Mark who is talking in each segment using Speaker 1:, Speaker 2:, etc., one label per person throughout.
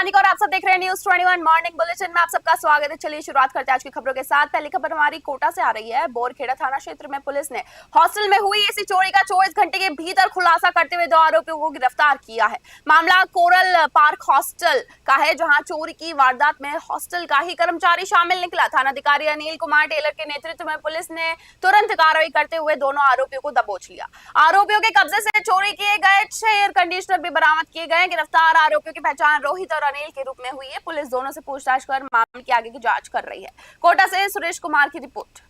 Speaker 1: मानिक और आप सब देख रहे हैं न्यूज़ 21 मॉर्निंग बुलेटिन में आप सबका स्वागत है। चलिए शुरुआत करते हैं आज की खबरों के साथ। पहली खबर हमारी कोटा से आ रही है। बोरखेड़ा थाना क्षेत्र में पुलिस ने हॉस्टल में हुई ऐसी चोरी का 24 घंटे के भीतर खुलासा करते हुए 2 आरोपियों को गिरफ्तार किया है। मामला कोरल पार्क हॉस्टल का है, जहां चोरी की वारदात में हॉस्टल का ही कर्मचारी शामिल निकला। थानाधिकारी अनिल कुमार टेलर के नेतृत्व में पुलिस ने तुरंत कार्रवाई करते हुए दोनों आरोपियों को दबोच लिया। आरोपियों के कब्जे से चोरी किए गए 6 एयर कंडीशनर भी बरामद किए गए। गिरफ्तार आरोपियों की पहचान रोहित और अनिल के रूप में हुई है। पुलिस दोनों से पूछताछ कर मामले की आगे की जांच कर रही है। कोटा से सुरेश कुमार की रिपोर्ट।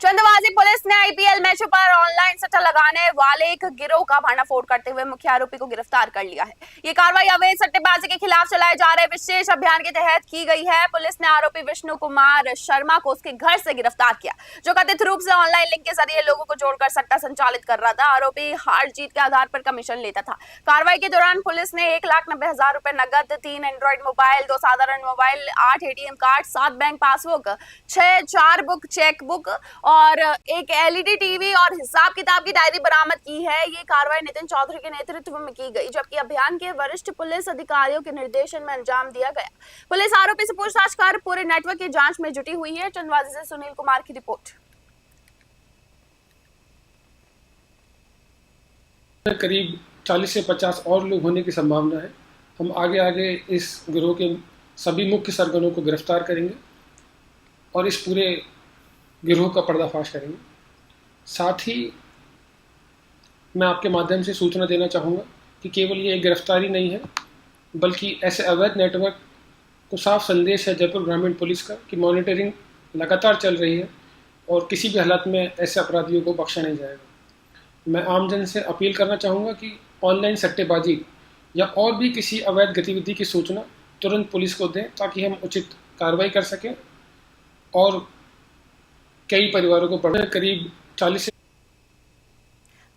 Speaker 1: चंदवाजी पुलिस ने आईपीएल मैचों पर ऑनलाइन सट्टा लगाने वाले एक गिरोह का भांडाफोड़ करते हुए मुख्य आरोपी को गिरफ्तार कर लिया है। ये कार्रवाई अवैध सट्टेबाजी के खिलाफ चलाए जा रहे विशेष अभियान के तहत की गई है। पुलिस ने आरोपी विष्णु कुमार शर्मा को उसके घर से गिरफ्तार किया, जो कथित रूप से ऑनलाइन लिंक के जरिए लोगों को जोड़कर सट्टा संचालित कर रहा था। आरोपी हार जीत के आधार पर कमीशन लेता था। कार्रवाई के दौरान पुलिस ने 1,90,000 रुपए नकद, 3 एंड्रॉइड मोबाइल, 2 साधारण mobile, 8 ATM card, 7 bank passbook, 6 4 book chequebook और एक एलईडी टीवी और हिसाब किताब की डायरी बरामद की है। ये कार्रवाई नितिन चौधरी के नेतृत्व में की गई, जबकि अभियान के वरिष्ठ पुलिस अधिकारियों के निर्देशन में अंजाम दिया गया। पुलिस आरोपी से पूछताछ कर पूरे नेटवर्क की जांच में जुटी हुई है। चंदवाजी से सुनील कुमार की रिपोर्ट।
Speaker 2: करीब 40 से 50 और लोग होने की संभावना है। हम आगे आगे इस गिरोह के सभी मुख्य सरगनों को गिरफ्तार करेंगे और इस पूरे गिरोह का पर्दाफाश करेंगे। साथ ही मैं आपके माध्यम से सूचना देना चाहूँगा कि केवल ये एक गिरफ्तारी नहीं है, बल्कि ऐसे अवैध नेटवर्क को साफ संदेश है जयपुर ग्रामीण पुलिस का कि मॉनिटरिंग लगातार चल रही है और किसी भी हालत में ऐसे अपराधियों को बख्शा नहीं जाएगा। मैं आमजन से अपील करना चाहूँगा कि ऑनलाइन सट्टेबाजी या और भी किसी अवैध गतिविधि की सूचना तुरंत पुलिस को दें, ताकि हम उचित कार्रवाई कर सकें और कई परिवारों को बढ़कर करीब 40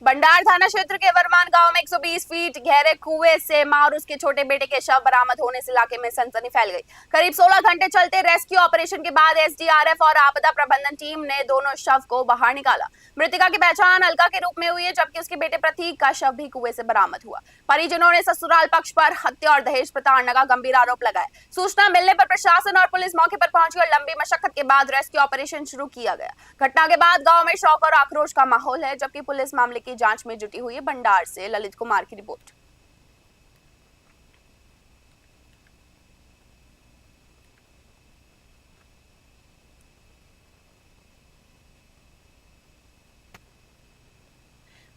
Speaker 1: बंडार थाना क्षेत्र के वरमान गांव में 120 फीट गहरे कुएं से मां और उसके छोटे बेटे के शव बरामद होने से इलाके में सनसनी फैल गई। करीब 16 घंटे चलते रेस्क्यू ऑपरेशन के बाद एसडीआरएफ और आपदा प्रबंधन टीम ने दोनों शव को बाहर निकाला। मृतका की पहचान अलका के रूप में हुई है, जबकि उसके बेटे प्रतीक का शव भी कुएं से बरामद हुआ। परिजनों ने ससुराल पक्ष पर हत्या और दहेज प्रताड़ना का गंभीर आरोप लगाया। सूचना मिलने पर प्रशासन और पुलिस मौके पर पहुंचकर लंबी मशक्कत के बाद रेस्क्यू ऑपरेशन शुरू किया गया। घटना के बाद गाँव में शौक और आक्रोश का माहौल है, जबकि पुलिस मामले की जांच में जुटी हुई है। बंडार से ललित कुमार की रिपोर्ट।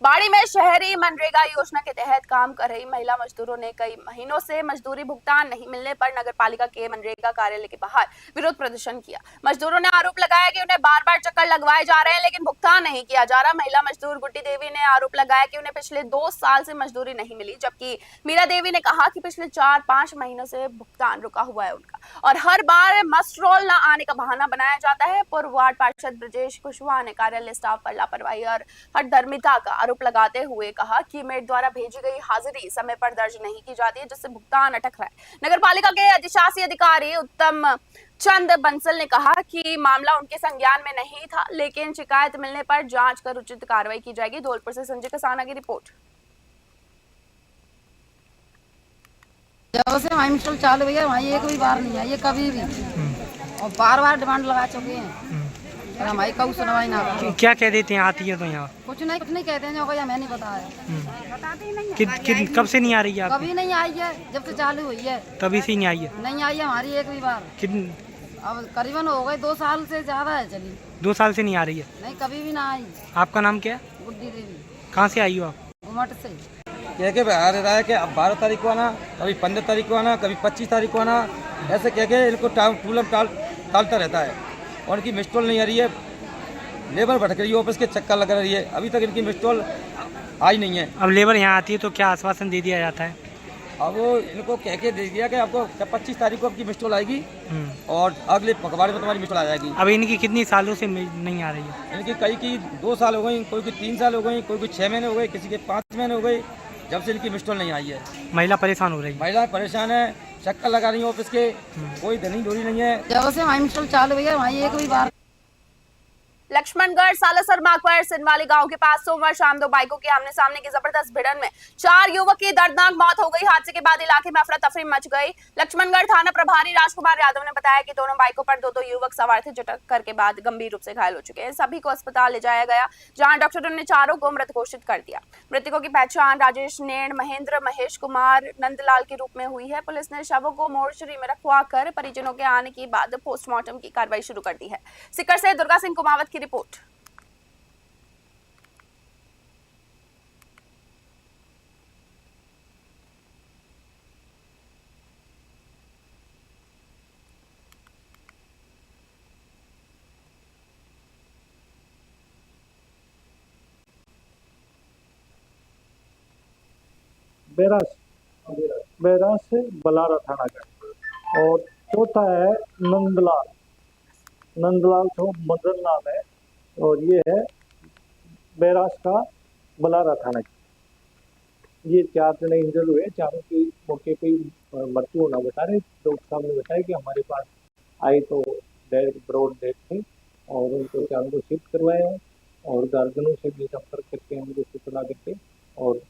Speaker 1: बाड़ी में शहरी मनरेगा योजना के तहत काम कर रही महिला मजदूरों ने कई महीनों से मजदूरी भुगतान नहीं मिलने पर नगरपालिका के मनरेगा कार्यालय के बाहर विरोध प्रदर्शन किया। मजदूरों ने आरोप लगाया कि उन्हें बार बार चक्कर लगवाए जा रहे हैं, लेकिन भुगतान नहीं किया जा रहा। महिला मजदूर गुड्डी देवी ने आरोप लगाया कि उन्हें पिछले 2 साल से मजदूरी नहीं मिली, जबकि मीरा देवी ने कहा कि पिछले 4-5 महीनों से भुगतान रुका हुआ है उनका और हर बार मस्ट्रोल न आने का बहाना बनाया जाता है। पूर्व वार्ड पार्षद ब्रजेश कुशवाहा ने कार्यालय स्टाफ पर लापरवाही और हठधर्मिता का आरोप लगाते हुए कहा कि मेट द्वारा भेजी गई हाजिरी समय पर दर्ज नहीं की जाती है, जिससे भुगतान अटक रहा है। नगरपालिका के अधिशासी अधिकारी उत्तम चंद बंसल ने कहा कि मामला उनके संज्ञान में नहीं था, लेकिन शिकायत मिलने पर जांच कर उचित कार्रवाई की जाएगी। धौलपुर से संजय कसाना की रिपोर्ट।
Speaker 3: जब से वहाँ मिस्टल चालू हुई है, वहाँ एक भी बार नहीं आई है कभी भी, और बार बार डिमांड लगा चुके हैं। हमारी कब सुनवाई ना करो।
Speaker 4: क्या कह देते हैं आती है तो यहाँ?
Speaker 3: कुछ नहीं कहते हैं, जो कोई हमें नहीं पता है।
Speaker 4: कब से नहीं आ रही है?
Speaker 3: कभी नहीं आई है, जब से चालू हुई है
Speaker 4: तभी से नहीं आई है?
Speaker 3: नहीं आई है हमारी एक भी बार। अब करीबन हो गए 2 साल से ज्यादा है चली।
Speaker 4: 2 साल से नहीं आ रही है?
Speaker 3: नहीं, कभी भी ना आई।
Speaker 4: आपका नाम क्या है?
Speaker 3: गुड्डी देवी।
Speaker 4: कहाँ से आई हो आप?
Speaker 3: घुमट से।
Speaker 5: कह के बता रहा है कि अब 12 तारीख को आना, कभी 15 तारीख को आना, कभी 25 तारीख को आना, ऐसे कह के इनको टालता रहता है और इनकी मिस्टॉल नहीं आ रही है। लेबर भटक रही है, ऑफिस के चक्कर लग रही है, अभी तक इनकी मिस्टॉल आई नहीं है।
Speaker 4: अब लेबर यहाँ आती है तो क्या आश्वासन दे दिया जाता है?
Speaker 5: अब वो इनको कह के दे दिया कि आपको 25 तारीख को आपकी मिस्टॉल आएगी और अगले पखवाड़े में तुम्हारी मिस्टॉल आ जाएगी।
Speaker 4: अब इनकी कितनी सालों से नहीं आ रही है?
Speaker 5: इनकी कई की 2 साल हो गई, कोई की 3 साल हो गई, कोई की 6 महीने हो गए, किसी के 5 महीने हो गए, जब से इनकी मिस्टॉल नहीं आई है।
Speaker 4: महिला परेशान हो रही है?
Speaker 5: महिला परेशान है, चक्कर लगा रही है ऑफिस के, कोई धनी धोरी नहीं है।
Speaker 3: जब से वहाँ मिस्टल चालू हुई है, वहाँ एक भी बार
Speaker 1: लक्ष्मणगढ़ सालासर मार्ग पर सिनवाली गांव के पास सोमवार शाम दो बाइकों के आमने सामने की जबरदस्त भिड़ंत में 4 युवक की दर्दनाक मौत हो गई। हादसे के बाद इलाके में अफरा तफरी मच गई। लक्ष्मणगढ़ थाना प्रभारी राजकुमार यादव ने बताया कि दोनों बाइकों पर दो युवक सवार थे जो टक्कर के बाद गंभीर रूप से घायल हो चुके हैं। सभी को अस्पताल ले जाया गया, जहां डॉक्टरों ने चारों को मृत घोषित कर दिया। मृतकों की पहचान राजेश नेण, महेंद्र, महेश कुमार, नंदलाल के रूप में हुई है। पुलिस ने शवों को मोर्चरी में रखवा कर परिजनों के आने के बाद पोस्टमार्टम की कार्रवाई शुरू कर दी है। सीकर से दुर्गा सिंह कुमावत की रिपोर्ट।
Speaker 6: बैराज से बलारा थाना का, और चौथा है नंदलाल तो मदन नाम है, और ये है बैराज का बलारा थाना की। ये 4 जने इंजर्ड हुए, चारों की मौके पे मृत्यु होना बता रहे। डॉक्टर साहब ने बताया कि हमारे पास आए तो ब्रॉड डेथ थे और उनको चारों को शिफ्ट करवाया है, और गार्जियनों से भी संपर्क करके उनको सूचना करके और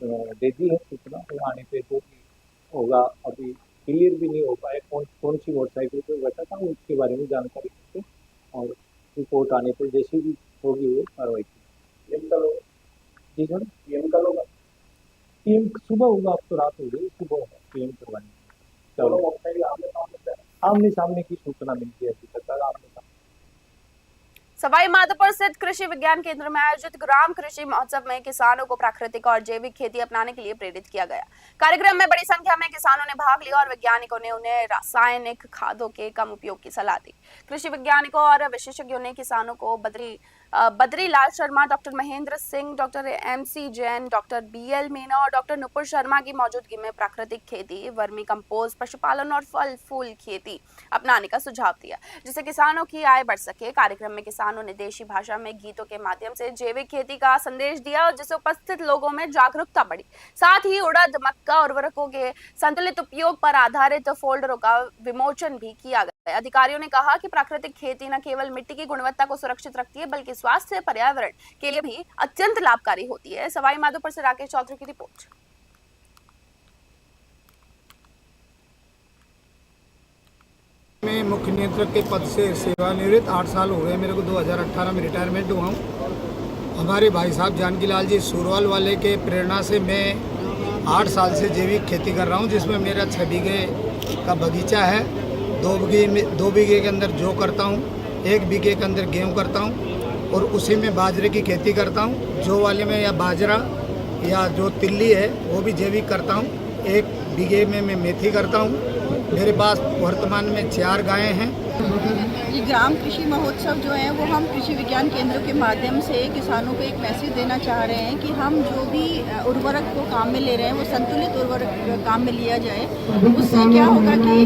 Speaker 6: दे दी है सूचना। आने पे जो भी होगा, अभी क्लियर भी नहीं हो पाए कौन सी मोटरसाइकिल पे बैठा था, उसके बारे में जानकारी देते और रिपोर्ट आने पर जैसी भी होगी वो कार्रवाई की। जी सर, पीएम सुबह होगा, अब तो रात हो गई, सुबह होगा पीएम करवाने। चलो आमने सामने की सूचना मिलती है अभी तक। आमने सामने
Speaker 1: सवाई माधोपुर स्थित कृषि विज्ञान केंद्र में आयोजित ग्राम कृषि महोत्सव में किसानों को प्राकृतिक और जैविक खेती अपनाने के लिए प्रेरित किया गया। कार्यक्रम में बड़ी संख्या में किसानों ने भाग लिया और वैज्ञानिकों ने उन्हें रासायनिक खादों के कम उपयोग की सलाह दी। कृषि वैज्ञानिकों और विशेषज्ञों ने किसानों को Badri Lal Sharma, doctor Mahendra Singh, doctor MC Jain, doctor BL Meena और डॉक्टर नुपुर शर्मा की मौजूदगी में प्राकृतिक खेती, वर्मी कंपोस्ट, पशुपालन और फल फूल खेती अपनाने का सुझाव दिया, जिससे किसानों की आय बढ़ सके। कार्यक्रम में किसानों ने देशी भाषा में गीतों के माध्यम से जैविक खेती का संदेश दिया और जिससे उपस्थित लोगों में जागरूकता बढ़ी। साथ ही उड़द, मक्का उर्वरकों के संतुलित उपयोग पर आधारित फोल्डरों का विमोचन भी किया गया। अधिकारियों ने कहा कि प्राकृतिक खेती न केवल मिट्टी की गुणवत्ता को सुरक्षित रखती है, बल्कि स्वास्थ्य पर्यावरण के लिए भी अत्यंत लाभकारी होती है। सवाई माधोपुर से राकेश चौधरी की रिपोर्ट।
Speaker 7: मैं मुख्य नियंत्रक के पद से सेवानिवृत्त 8 साल हो गए मेरे को। 2018 में रिटायरमेंट हुआ हूँ। हमारे भाई साहब जानकी लाल जी सूरवाल वाले के प्रेरणा से मैं 8 साल से जैविक खेती कर रहा हूँ, जिसमें मेरा 6 बीघे का बगीचा है। 2 बीघे के अंदर जौ करता हूँ, 1 बीघे के अंदर गेहूँ करता हूँ और उसी में बाजरे की खेती करता हूँ। जौ वाले में या बाजरा या जो तिल्ली है वो भी जैविक करता हूँ। 1 बीघे में मैं मेथी करता हूँ। मेरे पास वर्तमान में 4 गायें हैं।
Speaker 8: ये ग्राम कृषि महोत्सव जो है वो हम कृषि विज्ञान केंद्र के माध्यम से किसानों को एक मैसेज देना चाह रहे हैं कि हम जो भी उर्वरक को काम में ले रहे हैं वो संतुलित उर्वरक काम में लिया जाए। उससे क्या होगा कि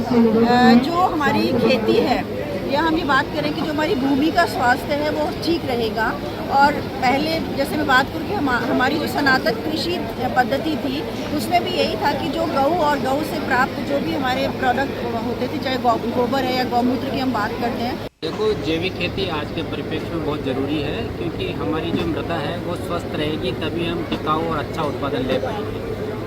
Speaker 8: जो हमारी खेती है या हम ये बात करें कि जो हमारी भूमि का स्वास्थ्य है वो ठीक रहेगा। और पहले जैसे मैं बात करूँ कि हमारी जो सनातन कृषि पद्धति थी उसमें भी यही था कि जो गऊ और गऊ से प्राप्त जो भी हमारे प्रोडक्ट होते थे, चाहे गोबर है या गौमूत्र की हम बात करते हैं।
Speaker 9: देखो, जैविक खेती आज के परिप्रेक्ष्य में बहुत ज़रूरी है, क्योंकि हमारी जो मृदा है वो स्वस्थ रहेगी, तभी हम टिकाऊ और अच्छा उत्पादन ले पाएंगे।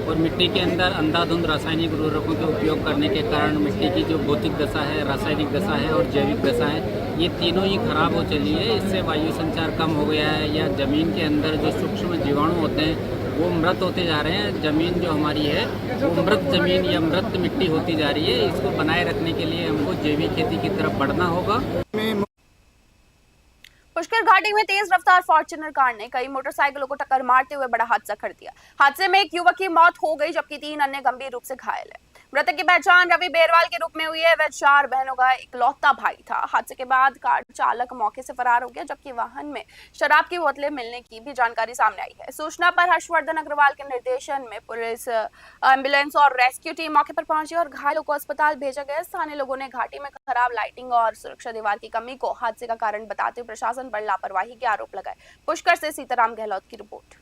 Speaker 9: और मिट्टी के अंदर अंधाधुंध रासायनिक उर्वरकों के उपयोग करने के कारण मिट्टी की जो भौतिक दशा है, रासायनिक दशा है और जैविक दशा है, ये तीनों ही खराब हो चली है। इससे वायु संचार कम हो गया है, या ज़मीन के अंदर जो सूक्ष्म जीवाणु होते हैं वो मृत होते जा रहे हैं। ज़मीन जो हमारी है वो मृत ज़मीन या मृत मिट्टी होती जा रही है। इसको बनाए रखने के लिए हमको जैविक खेती की तरफ बढ़ना होगा।
Speaker 1: पुष्कर घाटी में तेज रफ्तार फॉर्च्यूनर कार ने कई मोटरसाइकिलों को टक्कर मारते हुए बड़ा हादसा कर दिया। हादसे में एक युवक की मौत हो गई, जबकि 3 अन्य गंभीर रूप से घायल है। मृतक की पहचान रवि बेरवाल के रूप में हुई है। वह 4 बहनों का इकलौता भाई था। हादसे के बाद कार चालक मौके से फरार हो गया, जबकि वाहन में शराब की बोतलें मिलने की भी जानकारी सामने आई है। सूचना पर हर्षवर्धन अग्रवाल के निर्देशन में पुलिस, एम्बुलेंस और रेस्क्यू टीम मौके पर पहुंची और घायलों को अस्पताल भेजा गया। स्थानीय लोगों ने घाटी में खराब लाइटिंग और सुरक्षा दीवार की कमी को हादसे का कारण बताते हुए प्रशासन पर लापरवाही के आरोप लगाए। पुष्कर से सीताराम गहलोत की रिपोर्ट।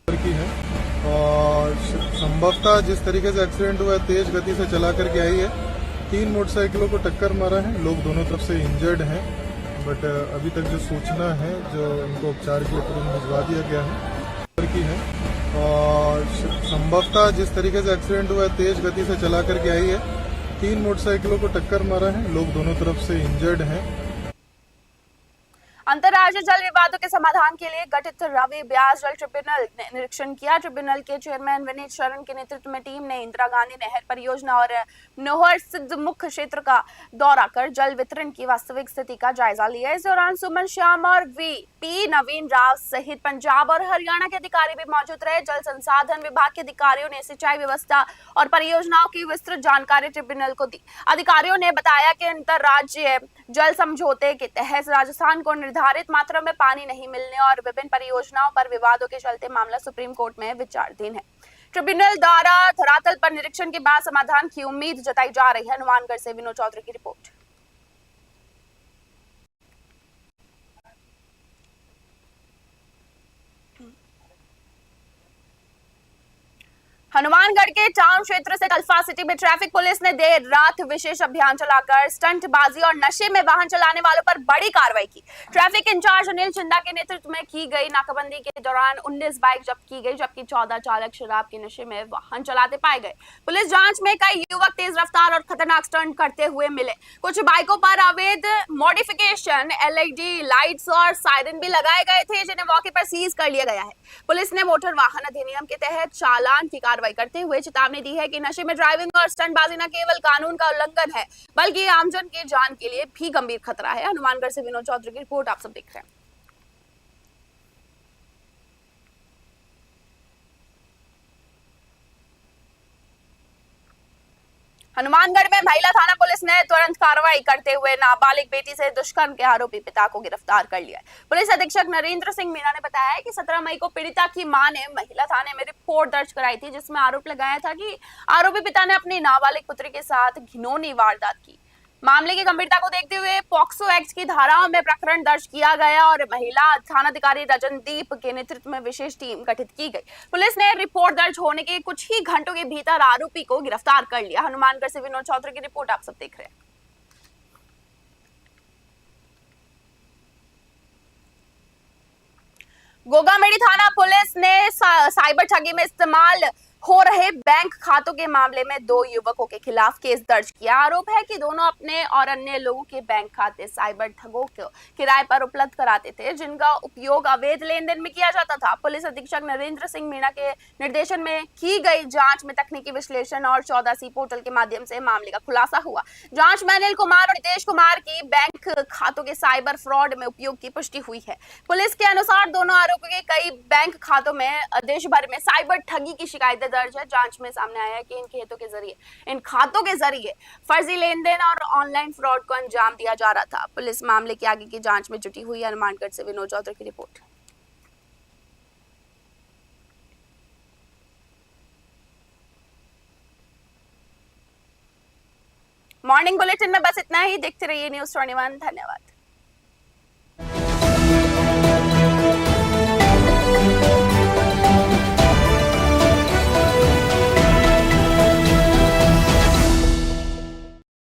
Speaker 10: की है और संभवतः जिस तरीके से एक्सीडेंट हुआ है तेज गति से चला करके आई है। 3 मोटरसाइकिलों को टक्कर मारा है। लोग दोनों तरफ से इंजर्ड हैं, बट अभी तक जो सूचना है जो इनको उपचार के लिए तुरंत भिजवा दिया गया है की है। और संभवतः जिस तरीके से एक्सीडेंट हुआ है तेज गति से चला करके आई है। 3 मोटरसाइकिलों को टक्कर मारा है। लोग दोनों तरफ से इंजर्ड हैं।
Speaker 1: अंतर्राज्यीय जल विवादों के समाधान के लिए गठित रवि ब्यास जल ट्रिब्यूनल ने निरीक्षण किया। ट्रिब्यूनल के चेयरमैन विनीत शरण के नेतृत्व में टीम ने इंदिरा गांधी नहर परियोजना और नोहर सिद्ध मुख्य क्षेत्र का दौरा कर जल वितरण की वास्तविक स्थिति का जायजा लिया। इस दौरान सुमन श्याम और वीपी नवीन राव सहित पंजाब और हरियाणा के अधिकारी भी मौजूद रहे। जल संसाधन विभाग के अधिकारियों ने सिंचाई व्यवस्था और परियोजनाओं की विस्तृत जानकारी ट्रिब्यूनल को दी। अधिकारियों ने बताया कि अंतर्राज्यीय जल समझौते के तहत राजस्थान को निर्धारित मात्रा में पानी नहीं मिलने और विभिन्न परियोजनाओं पर विवादों के चलते मामला सुप्रीम कोर्ट में विचाराधीन है। ट्रिब्यूनल द्वारा धरातल पर निरीक्षण के बाद समाधान की उम्मीद जताई जा रही है। हनुमानगढ़ से विनोद चौधरी की रिपोर्ट। हनुमानगढ़ के टाउन क्षेत्र से कल्फा सिटी में ट्रैफिक पुलिस ने देर रात विशेष अभियान चलाकर स्टंटबाजी और नशे में वाहन चलाने वालों पर बड़ी कार्रवाई की। ट्रैफिक इंचार्ज अनिल चिंदा के नेतृत्व में की गई नाकाबंदी के दौरान 19 बाइक जब्त की गई, जबकि 14 चालक शराब के नशे में वाहन चलाते पाए गए। पुलिस जांच में कई युवक तेज रफ्तार और खतरनाक स्टंट करते हुए मिले। कुछ बाइकों पर अवैध मॉडिफिकेशन, LED लाइट्स और सायरन भी लगाए गए थे, जिन्हें मौके पर सीज कर लिया गया है। पुलिस ने मोटर वाहन अधिनियम के तहत चालान की कार्रवाई करते हुए चेतावनी दी है कि नशे में ड्राइविंग और स्टंटबाजी न केवल कानून का उल्लंघन है, बल्कि आमजन की जान के लिए भी गंभीर खतरा है। हनुमानगढ़ से विनोद चौधरी की रिपोर्ट आप सब देख रहे हैं। हनुमानगढ़ में महिला थाना पुलिस ने तुरंत कार्रवाई करते हुए नाबालिग बेटी से दुष्कर्म के आरोपी पिता को गिरफ्तार कर लिया है। पुलिस अधीक्षक नरेंद्र सिंह मीणा ने बताया है कि 17 मई को पीड़िता की मां ने महिला थाने में रिपोर्ट दर्ज कराई थी, जिसमें आरोप लगाया था कि आरोपी पिता ने अपनी नाबालिग पुत्री के साथ घिनौनी वारदात की। मामले की गंभीरता को देखते हुए पॉक्सो एक्ट की धाराओं में प्रकरण दर्ज किया गया और महिला थानाधिकारी रजनदीप के नेतृत्व में विशेष टीम गठित की गई। पुलिस ने रिपोर्ट दर्ज होने के कुछ ही घंटों के भीतर आरोपी को गिरफ्तार कर लिया। हनुमानगढ़ से विनोद चौधरी की रिपोर्ट आप सब देख रहे हैं। गोगामेड़ी थाना पुलिस ने साइबर ठगी में इस्तेमाल हो रहे बैंक खातों के मामले में 2 युवकों के खिलाफ केस दर्ज किया। आरोप है कि दोनों अपने और अन्य लोगों के बैंक खाते साइबर ठगों को किराए पर उपलब्ध कराते थे, जिनका उपयोग अवैध लेन देन में किया जाता था। पुलिस अधीक्षक नरेंद्र सिंह मीणा के निर्देशन में की गई जांच में तकनीकी विश्लेषण और 14C पोर्टल के माध्यम से मामले का खुलासा हुआ। जांच में अनिल कुमार और नितेश कुमार की बैंक खातों के साइबर फ्रॉड में उपयोग की पुष्टि हुई है। पुलिस के अनुसार दोनों आरोपियों के कई बैंक खातों में देश भर में साइबर ठगी की शिकायतें दर्ज है। जांच में सामने आया है कि इन खातों के जरिए फर्जी लेन देन और ऑनलाइन फ्रॉड को अंजाम दिया जा रहा था। पुलिस मामले की आगे की जांच में जुटी हुई है। हनुमानगढ़ से विनोद चौधरी की रिपोर्ट। मॉर्निंग बुलेटिन में बस इतना ही। देखते रहिए न्यूज़ 21। धन्यवाद।